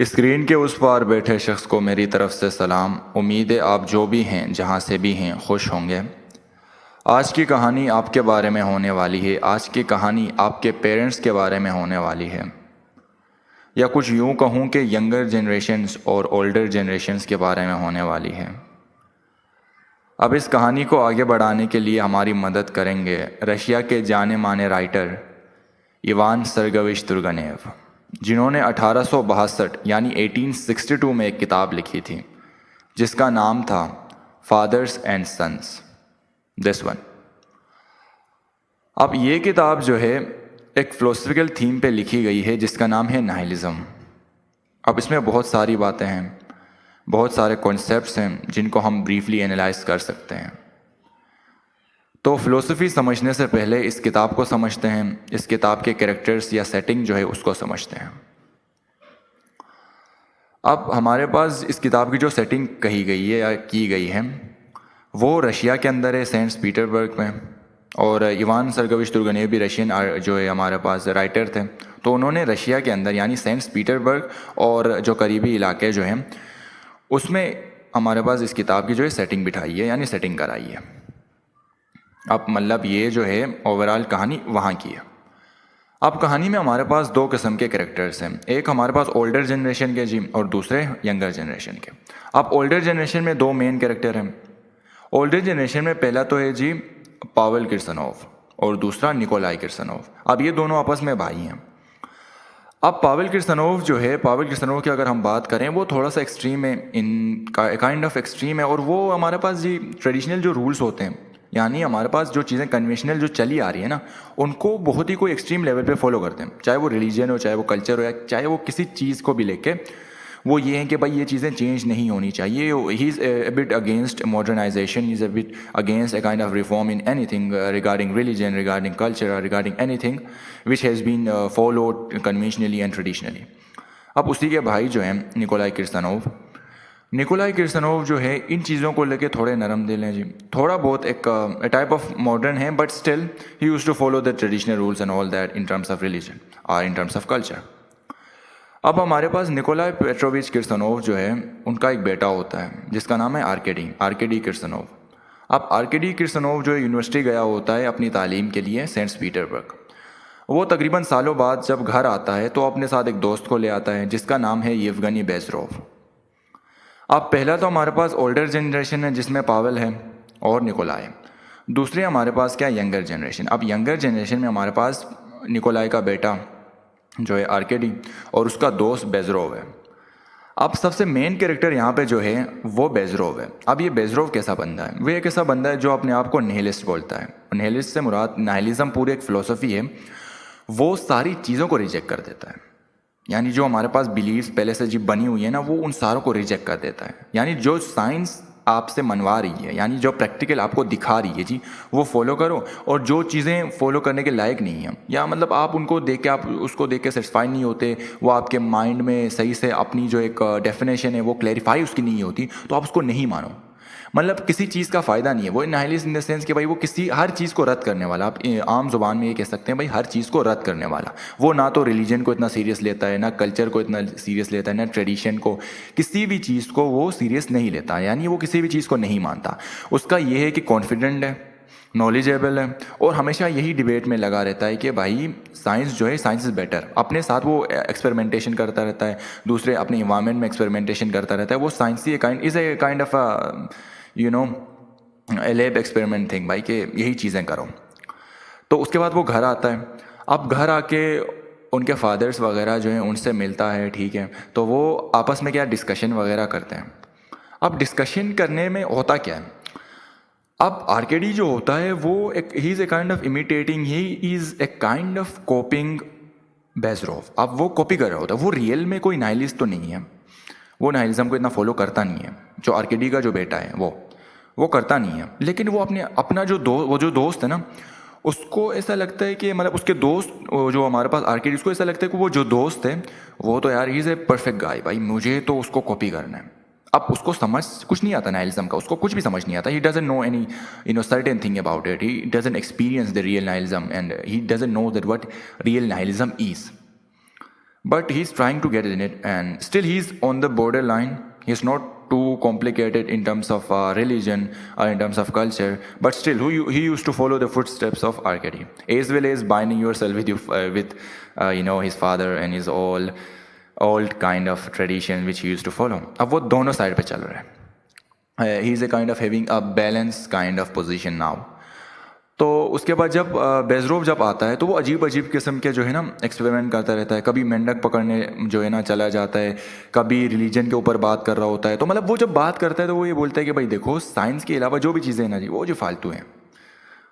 Screen के उस पार बैठे शख्स को मेरी तरफ से सलाम। उम्मीद है आप जो भी हैं जहाँ से भी हैं खुश होंगे। आज की कहानी आपके बारे में होने वाली है। आज की कहानी आपके पेरेंट्स के बारे में होने वाली है, या कुछ यूँ कहूँ कि यंगर जनरेशन्स और ओल्डर जनरेशन्स के बारे में होने वाली है। अब इस कहानी को आगे बढ़ाने के लिए हमारी मदद करेंगे रशिया के जाने माने राइटर इवान सर्गेविच तुर्गनेव, जिन्होंने 1862 यानी 1862 में एक किताब लिखी थी जिसका नाम था fathers and sons, this one. अब ये किताब जो है एक फिलोसफिकल थीम पे लिखी गई है जिसका नाम है नाइलिज्म। अब इसमें बहुत सारी बातें हैं, बहुत सारे कॉन्सेप्ट्स हैं जिनको हम ब्रीफली एनालाइज कर सकते हैं। तो फ़िलोसफ़ी समझने से पहले इस किताब को समझते हैं, इस किताब के कैरेक्टर्स या सेटिंग जो है उसको समझते हैं। अब हमारे पास इस किताब की जो सेटिंग कही गई है या की गई है वो रशिया के अंदर है, सेंट पीटर्सबर्ग में। और इवान सर्गेविच तुर्गनेव भी रशियन जो है हमारे पास राइटर थे, तो उन्होंने रशिया के अंदर यानी सेंट पीटर्सबर्ग और जो करीबी इलाके जो हैं उसमें हमारे पास इस किताब की जो है सेटिंग बिठाई है, यानी सेटिंग कराई है। अब मतलब ये जो है ओवरऑल कहानी वहाँ की है। अब कहानी में हमारे पास दो किस्म के कैरेक्टर्स हैं, एक हमारे पास ओल्डर जनरेशन के जी और दूसरे यंगर जनरेशन के। अब ओल्डर जनरेशन में दो मेन कैरेक्टर हैं। ओल्डर जनरेशन में पहला तो है जी पावेल किर्सनोव और दूसरा निकोलाई किर्सनोव। अब ये दोनों आपस में भाई हैं। अब पावेल किर्सनोव जो है, पावेल किर्सनोव की अगर हम बात करें वो थोड़ा सा एक्सट्रीम है, इन काइंड ऑफ एक्सट्रीम है। और वो हमारे पास जी ट्रेडिशनल जो रूल्स होते हैं, यानी हमारे पास जो चीज़ें कन्वेंशनल जो चली आ रही है ना, उनको बहुत ही कोई एक्सट्रीम लेवल पे फॉलो करते हैं। चाहे वो रिलीजन हो, चाहे वो कल्चर हो, या चाहे वो किसी चीज़ को भी लेके वो ये है कि भाई ये चीज़ें चेंज नहीं होनी चाहिए। He is a bit against modernisation, he is a bit against a kind of reform in anything regarding religion, regarding culture, regarding anything which has been followed conventionally and traditionally. अब उसी के भाई जो हैं Nikolai किर्सनोव, Nikolai किर्सनोव जो है इन चीज़ों को लेके थोड़े नरम दिल हैं जी, थोड़ा बहुत एक टाइप ऑफ मॉडर्न है, but still he used to follow the traditional rules and all that in terms of religion और इन टर्म्स ऑफ कल्चर। अब हमारे पास निकोलाई पेट्रोविच किर्सनोव जो है उनका एक बेटा होता है जिसका नाम है आर्केडी किर्सनोव। अब आर्केडी किर्सनोव जो है यूनिवर्सिटी गया होता है अपनी तालीम के लिए सेंट पीटर्सबर्ग। वो तकरीबन सालों बाद जब घर आता है तो अपने साथ एक दोस्त को ले आता है जिसका नाम है येवगनी बेजरोव। अब पहला तो हमारे पास ओल्डर जनरेशन है जिसमें पावेल है और निकोलाई। दूसरे हमारे पास क्या, यंगर जनरेशन। अब यंगर जनरेशन में हमारे पास निकोलाई का बेटा जो है आर्केडी और उसका दोस्त बेजरोव है। अब सबसे मेन कैरेक्टर यहाँ पे जो है वो बेजरोव है। अब ये बेजरोव कैसा बंदा है? वो एक ऐसा बंदा है जो अपने आप को निहिलिस्ट बोलता है। निहिलिस्ट से मुराद, नाइलिज्म पूरी एक फ़िलोसफ़ी है, वो सारी चीज़ों को रिजेक्ट कर देता है। यानी जो हमारे पास बिलीव्स पहले से जी बनी हुई है ना, वो उन सारों को रिजेक्ट कर देता है। यानी जो साइंस आपसे मनवा रही है, यानी जो प्रैक्टिकल आपको दिखा रही है जी, वो फॉलो करो। और जो चीज़ें फॉलो करने के लायक नहीं है, या मतलब आप उनको देख के, आप उसको देख के सेटिस्फाई नहीं होते, वो आपके माइंड में सही से अपनी जो एक डेफिनेशन है वो क्लैरिफाई उसकी नहीं होती, तो आप उसको नहीं मानो। मतलब किसी चीज़ का फ़ायदा नहीं है। वो नाइलिस्ट इन द सेंस कि भाई वो किसी हर चीज़ को रद्द करने वाला, आप आम जुबान में ये कह सकते हैं भाई हर चीज़ को रद्द करने वाला। वो ना तो रिलीजन को इतना सीरियस लेता है, ना कल्चर को इतना सीरियस लेता है, ना ट्रेडिशन को, किसी भी चीज़ को वो सीरियस नहीं लेता। यानी वो किसी भी चीज़ को नहीं मानता। उसका ये है कि कॉन्फिडेंट है, नॉलेजेबल है, और हमेशा यही डिबेट में लगा रहता है कि भाई साइंस जो है, साइंस इज़ बेटर। अपने साथ वो एक्सपेरिमेंटेशन करता रहता है, दूसरे अपने इन्वायरमेंट में एक्सपेरिमेंटेशन करता रहता है। वो science he is a kind of lab experiment thing, भाई कि यही चीज़ें करो। तो उसके बाद वो घर आता है। अब घर आके उनके फादर्स वगैरह जो हैं उनसे मिलता है, ठीक है। तो वो आपस में क्या डिस्कशन वगैरह करते हैं। अब डिस्कशन करने में होता क्या है, अब आर्केडी जो होता है वो he is a kind of imitating, he is a kind of copying Bazarov. अब वो कॉपी कर रहा होता है। वो रियल में कोई नाइलिस्ट तो नहीं है, वो नाइलिज्म को इतना फॉलो करता नहीं है। जो आर्केडी का जो बेटा है वो करता नहीं है, लेकिन वो अपना जो दोस्त है ना, उसको ऐसा लगता है कि मतलब उसके दोस्त जो हमारे पास आर्केडी, उसको ऐसा लगता है कि वो जो दोस्त है वो तो यार ही इज़ ए परफेक्ट गाय, भाई मुझे तो उसको कॉपी करना है। अब उसको समझ कुछ नहीं आता नाइलिज्म का, उसको कुछ भी समझ नहीं आता। He doesn't know any certain thing about it, he doesn't experience the real nihilism and he doesn't know that what real nihilism is. but he's trying to get in it, and still he's on the borderline. He's not too complicated in terms of religion or in terms of culture, but still he used to follow the footsteps of Arcady, as well as binding yourself with his father and his all old kind of tradition which he used to follow. अब वो दोनों side पे चल रहा है. He is a kind of having a balanced kind of position now. तो उसके बाद जब बेजरोव जब आता है तो वो अजीब अजीब किस्म के जो है ना एक्सपेरिमेंट करता रहता है. कभी मेंढक पकड़ने जो है ना चला जाता है, कभी रिलीजन के ऊपर बात कर रहा होता है. तो मतलब वो जब बात करता है तो वो ये बोलता है कि भाई देखो, साइंस के अलावा जो भी चीज़ें हैं ना जी, वो जो फालतू हैं.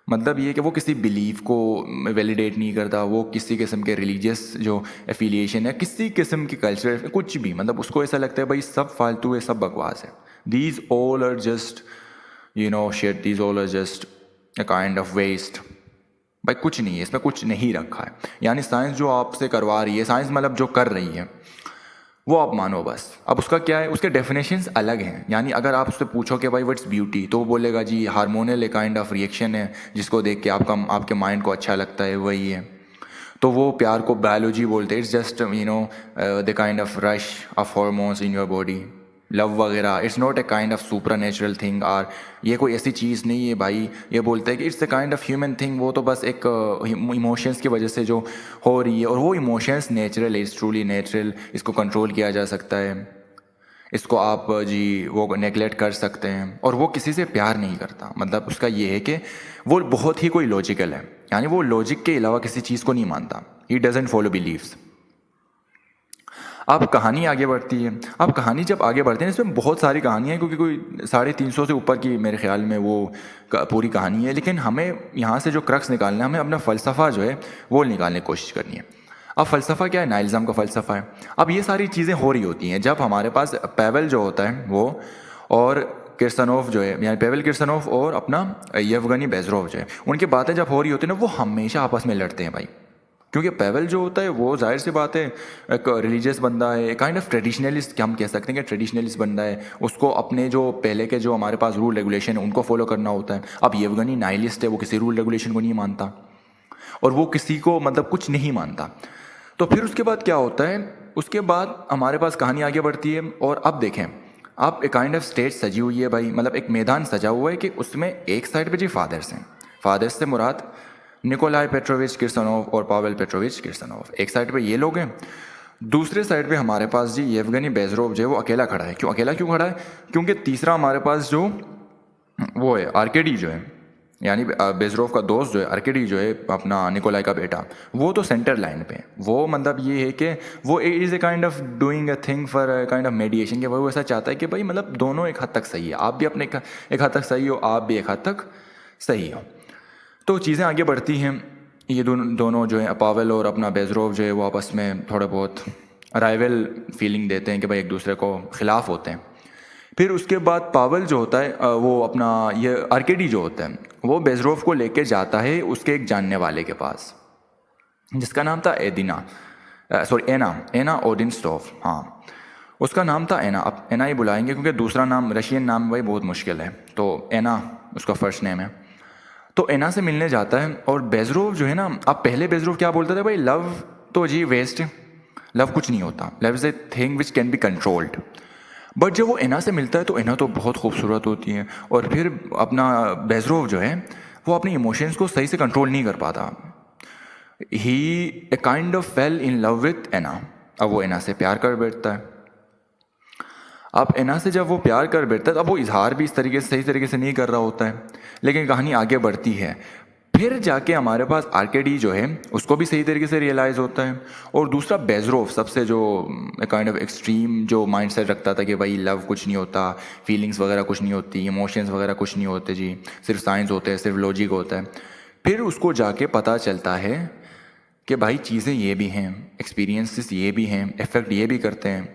मतलब ये कि वो किसी बिलीफ को वैलिडेट नहीं करता, वो किसी किस्म के रिलीजियस जो एफिलिएशन है, किसी किस्म की कल्चर, कुछ भी, मतलब उसको ऐसा लगता है भाई सब फालतू है, सब बकवास है. These all are just shit, these all are just a kind of waste. भाई कुछ नहीं है इसमें, कुछ नहीं रखा है. यानी साइंस जो आपसे करवा रही है, साइंस मतलब जो कर रही है, वो आप मानो बस. अब उसका क्या है, उसके डेफिनेशंस अलग हैं. यानी अगर आप उससे पूछो कि भाई व्हाट्स ब्यूटी, तो वो बोलेगा जी हार्मोनल काइंड ऑफ रिएक्शन है जिसको देख के आपके माइंड को अच्छा लगता है, वही है. तो वो प्यार को बायोलॉजी बोलते हैं. It's just the kind of rush of hormones in your body, love वगैरह. It's not a kind of supernatural thing, और ये कोई ऐसी चीज़ नहीं है भाई. ये बोलते हैं कि it's a kind of human thing. वो तो बस एक इमोशंस की वजह से जो हो रही है, और वो इमोशंस नेचुरल है, इट्स ट्रूली नेचुरल. इसको कंट्रोल किया जा सकता है, इसको आप जी वो नेगलेक्ट कर सकते हैं. और वो किसी से प्यार नहीं करता. मतलब उसका ये है कि वो बहुत ही कोई लॉजिकल है. यानी वो लॉजिक के अलावा किसी चीज़ को नहीं मानता. He doesn't follow believes. अब कहानी आगे बढ़ती है. अब कहानी जब आगे बढ़ते हैं, इसमें बहुत सारी कहानियाँ हैं, क्योंकि कोई 350 से ऊपर की मेरे ख्याल में वो पूरी कहानी है. लेकिन हमें यहाँ से जो क्रक्स निकालना है, हमें अपना फ़लसफ़ा जो है वो निकालने की कोशिश करनी है. अब फ़लसफ़ा क्या है? नाइलिज़्म का फ़लसफ़ा है. अब ये सारी चीज़ें हो रही होती हैं जब हमारे पास पेवेल जो होता है वो, और किर्सनोव जो है, यानी पेवेल किर्सनोव और अपना येवगनी बेजरोव जो है, उनकी बातें जब हो रही होती है ना, वो हमेशा आपस में लड़ते हैं भाई. क्योंकि पेवेल जो होता है वो जाहिर सी बात है एक रिलीजियस बंदा है, काइंड ऑफ ट्रेडिशनलिस्ट हम कह सकते हैं कि ट्रेडिशनलिस्ट बंदा है. उसको अपने जो पहले के जो हमारे पास रूल रेगुलेशन है उनको फॉलो करना होता है. अब येवगनी नाइलिस्ट है, वो किसी रूल रेगुलेशन को नहीं मानता, और वो किसी को मतलब कुछ नहीं मानता. तो फिर उसके बाद क्या होता है, उसके बाद हमारे पास कहानी आगे बढ़ती है. और अब देखें, अब एक काइंड ऑफ स्टेज सजी हुई है भाई, मतलब एक मैदान सजा हुआ है कि उसमें एक साइड पे जी फादर्स हैं. फादर्स से मुराद निकोलाई पेट्रोविच किर्सनोव और पावेल पेट्रोविच किर्सनोव, एक साइड पे ये लोग हैं. दूसरे साइड पे हमारे पास जी येवगनी बेजरोव जो है वो अकेला खड़ा है. अकेला क्यों खड़ा है? क्योंकि तीसरा हमारे पास जो वो है आर्केडी जो है, यानी बेजरोव का दोस्त जो है, आर्केडी जो है अपना निकोलाई का बेटा, वो तो सेंटर लाइन पे. वो मतलब ये है कि वो is a kind of doing a thing for kind of मेडिएशन. के वो ऐसा चाहता है कि भाई मतलब दोनों एक हद तक सही है, आप भी अपने एक हद तक सही हो, आप भी एक हद तक सही हो. तो चीज़ें आगे बढ़ती हैं. ये दोनों जो है पावेल और अपना बेजरोव जो है वो आपस में थोड़े बहुत राइवल फीलिंग देते हैं कि भाई एक दूसरे को ख़िलाफ़ होते हैं. फिर उसके बाद पावेल जो होता है वो अपना ये आर्केडी जो होता है वो बेजरोव को लेके जाता है उसके एक जानने वाले के पास, जिसका नाम था एना ओडिनस्टोव. हाँ, उसका नाम था एना. अब एना ही बुलाएंगे क्योंकि दूसरा नाम रशियन नाम भाई बहुत मुश्किल है, तो एना उसका फर्स्ट नेम है. तो एना से मिलने जाता है. और बेजरोव जो है ना, अब पहले बेजरोव क्या बोलता था, भाई लव तो जी वेस्ट, लव कुछ नहीं होता, love is a thing which can be controlled. But जब वो एना से मिलता है तो एना तो बहुत खूबसूरत होती है, और फिर अपना बेजरोव जो है वो अपने इमोशंस को सही से कंट्रोल नहीं कर पाता. He a kind of fell in love with Anna. अब वो एना से प्यार कर बैठता है. अब एना से जब वो प्यार कर बैठता है तो अब वो इजहार भी इस तरीके से सही तरीके से नहीं कर रहा होता है. लेकिन कहानी आगे बढ़ती है. फिर जाके हमारे पास आर्केडी जो है उसको भी सही तरीके से रियलाइज़ होता है. और दूसरा बेजरोव सबसे जो काइंड ऑफ एक्सट्रीम जो माइंड सेट रखता था कि भाई लव कुछ नहीं होता, फीलिंग्स वगैरह कुछ नहीं होती, इमोशंस वगैरह कुछ नहीं होते जी, सिर्फ साइंस होते हैं, सिर्फ लॉजिक होता है. फिर उसको जाके पता चलता है कि भाई चीज़ें ये भी हैं, एक्सपीरियंसेस ये भी हैं, इफ़ेक्ट ये भी करते हैं.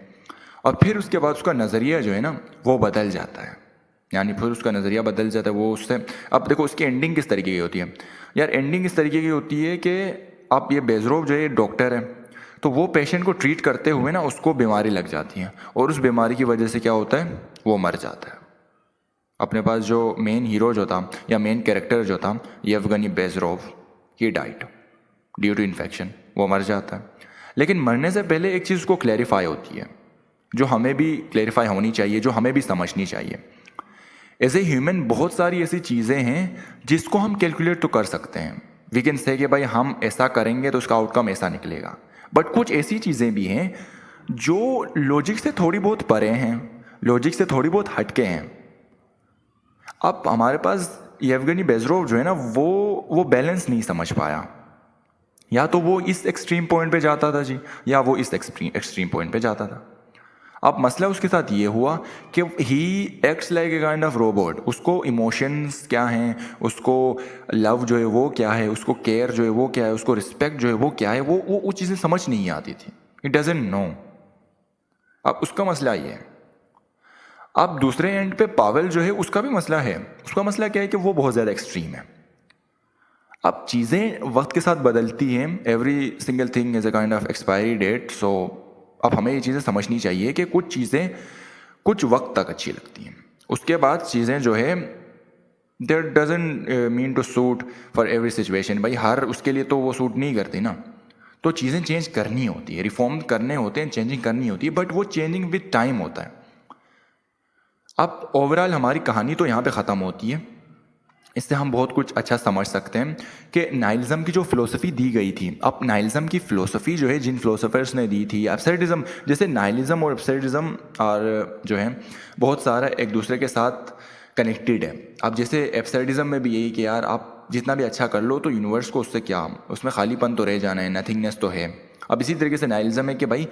और फिर उसके बाद उसका नज़रिया जो है ना वो बदल जाता है. यानी फिर उसका नज़रिया बदल जाता है. वो उससे अब देखो उसकी एंडिंग किस तरीके की होती है यार. एंडिंग इस तरीके की होती है कि आप ये बेजरोव जो है डॉक्टर है, तो वो पेशेंट को ट्रीट करते हुए ना उसको बीमारी लग जाती है, और उस बीमारी की वजह से क्या होता है, वो मर जाता है. अपने पास जो मेन हीरो जो था या मेन कैरेक्टर जो था Yevgeny Bazarov, he died due to infection, वो मर जाता है. लेकिन मरने से पहले एक चीज़ को क्लैरिफाई होती है, जो हमें भी क्लैरिफाई होनी चाहिए, जो हमें भी समझनी चाहिए। एज ए ह्यूमन बहुत सारी ऐसी चीज़ें हैं जिसको हम कैलकुलेट तो कर सकते हैं। वी कैन से कि भाई हम ऐसा करेंगे तो उसका आउटकम ऐसा निकलेगा, बट कुछ ऐसी चीज़ें भी हैं जो लॉजिक से थोड़ी बहुत परे हैं, लॉजिक से थोड़ी बहुत हटके हैं। अब हमारे पास येवगेनी बेज़रोव जो है ना, वो बैलेंस नहीं समझ पाया। या तो वो इस एक्सट्रीम पॉइंट पे जाता था जी, या वो इस एक्सट्रीम पॉइंट पे जाता था। अब मसला उसके साथ ये हुआ कि he acts like a kind of robot. उसको इमोशंस क्या हैं, उसको लव जो है वो क्या है, उसको केयर जो है वो क्या है, उसको रिस्पेक्ट जो है वो क्या है, वो चीज़ें समझ नहीं आती थी। It doesn't know. अब उसका मसला ये है। अब दूसरे एंड पे पावेल जो है उसका भी मसला है। उसका मसला क्या है कि वो बहुत ज़्यादा एक्सट्रीम है। अब चीज़ें वक्त के साथ बदलती हैं, every single thing is a kind of expiry date. So अब हमें ये चीज़ें समझनी चाहिए कि कुछ चीज़ें कुछ वक्त तक अच्छी लगती हैं, उसके बाद चीज़ें जो है that doesn't mean to suit for every situation. भाई हर उसके लिए तो वो सूट नहीं करती ना, तो चीज़ें चेंज करनी होती है, रिफॉर्म करने होते हैं, चेंजिंग करनी होती है, बट वो चेंजिंग विद टाइम होता है। अब ओवरऑल हमारी कहानी तो यहाँ पे ख़त्म होती है। इससे हम बहुत कुछ अच्छा समझ सकते हैं कि नाइलिज्म की जो फ़िलोसफ़ी दी गई थी, अब नाइलिज्म की फ़िलोसफ़ी जो है जिन फ़िलोसोफर्स ने दी थी, एब्सर्डिज्म, जैसे नाइलिज्म और एब्सर्डिज्म और जो है बहुत सारा एक दूसरे के साथ कनेक्टेड है। अब जैसे एब्सर्डिज्म में भी यही कि यार आप जितना भी अच्छा कर लो तो यूनिवर्स को उससे क्या, उसमें खालीपन तो रह जाना है, नथिंगनेस तो है। अब इसी तरीके से नाइलिज्म है कि भाई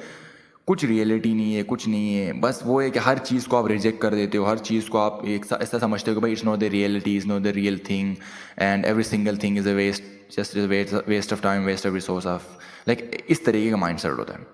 कुछ रियलिटी नहीं है, कुछ नहीं है, बस वो है कि हर चीज़ को आप रिजेक्ट कर देते हो, हर चीज़ को आप एक ऐसा समझते हो कि भाई it's not the reality, is not the real thing, and every single thing is a waste, just waste of time, waste of resource of, like इस तरीके का माइंड सेट होता है।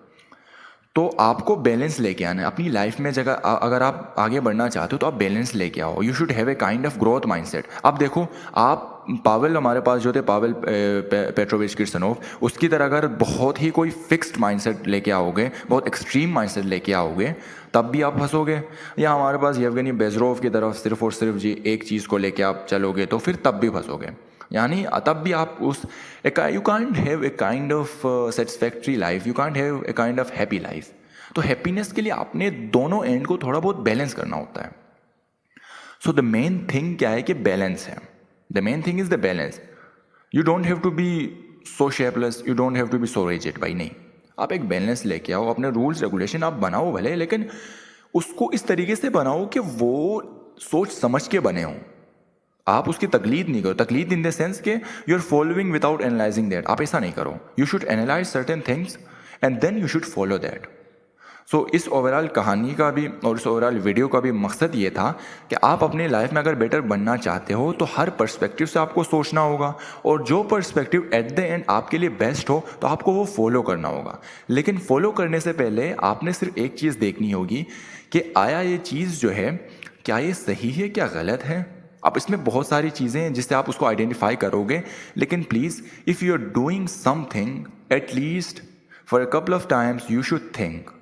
तो आपको बैलेंस लेके आना है अपनी लाइफ में। जगह अगर आप आगे बढ़ना चाहते हो तो आप बैलेंस लेके आओ। You should have a kind of growth mindset. अब देखो, आप पावेल, हमारे पास जो थे पावेल पेट्रोविच किर्सनोव, उसकी तरह अगर बहुत ही कोई फिक्स्ड माइंडसेट लेके आओगे, बहुत एक्सट्रीम माइंडसेट लेके आओगे, तब भी आप फंसोगे। या हमारे पास येवगेनी बेज़रोव की तरफ सिर्फ और सिर्फ जी एक चीज़ को लेके आप चलोगे तो फिर तब भी फंसोगे। यानी तब भी आप उस you can't have a kind of satisfactory life, you can't have a kind of happy life. तो हैप्पीनेस के लिए आपने दोनों एंड को थोड़ा बहुत बैलेंस करना होता है। सो द मेन थिंग क्या है कि बैलेंस है। The main thing is the balance. You don't have to be so shapeless, you don't have to be so rigid. भाई नहीं, आप एक बैलेंस लेके आओ, अपने रूल्स रेगुलेशन आप बनाओ भले, लेकिन उसको इस तरीके से बनाओ कि वो सोच समझ के बने हों। आप उसकी तकलीद नहीं करो। तकलीद इन द सेंस के you are following without analysing that. आप ऐसा नहीं करो। You should analyse certain things and then you should follow that. So इस ओवरऑल कहानी का भी और इस ओवरऑल वीडियो का भी मकसद ये था कि आप अपनी लाइफ में अगर बेटर बनना चाहते हो तो हर पर्सपेक्टिव से आपको सोचना होगा, और जो पर्सपेक्टिव एट द एंड आपके लिए बेस्ट हो तो आपको वो फॉलो करना होगा। लेकिन फॉलो करने से पहले आपने सिर्फ एक चीज़ देखनी होगी कि आया ये चीज़ जो है क्या ये सही है, क्या गलत है। अब इसमें बहुत सारी चीज़ें हैं जिससे आप उसको आइडेंटिफाई करोगे, लेकिन please if you are doing something at least for a couple of times you should think,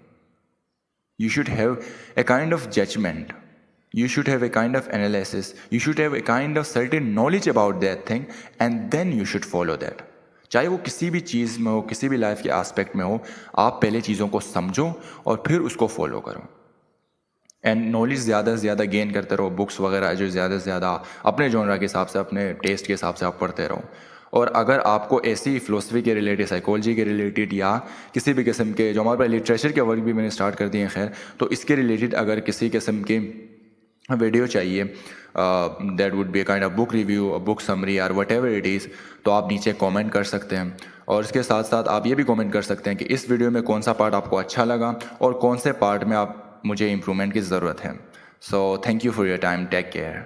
you should have a kind of judgment, you should have a kind of analysis, you should have a kind of certain knowledge about that thing, and then you should follow that। चाहे वो किसी भी चीज़ में हो, किसी भी life के aspect में हो, आप पहले चीज़ों को समझो और फिर उसको फॉलो करो। एंड नॉलेज ज़्यादा से ज़्यादा गेन करते रहो, बुक्स वगैरह जो ज़्यादा से ज़्यादा अपने जॉनरा के हिसाब से, अपने टेस्ट के हिसाब से आप पढ़ते रहो। और अगर आपको ऐसी फ़िलोसफी के रिलेटेड, साइकोलॉजी के रिलेटेड, या किसी भी किस्म के, जो हमारे पास लिटरेचर के वर्क भी मैंने स्टार्ट कर दिए हैं खैर, तो इसके रिलेटेड अगर किसी किस्म की वीडियो चाहिए, that would be a kind of book review, book summary और वट एवर इट इज़, तो आप नीचे कमेंट कर सकते हैं। और इसके साथ साथ आप ये भी कमेंट कर सकते हैं कि इस वीडियो में कौन सा पार्ट आपको अच्छा लगा और कौन से पार्ट में आप मुझे इम्प्रूवमेंट की ज़रूरत है। So thank you for your time, take care.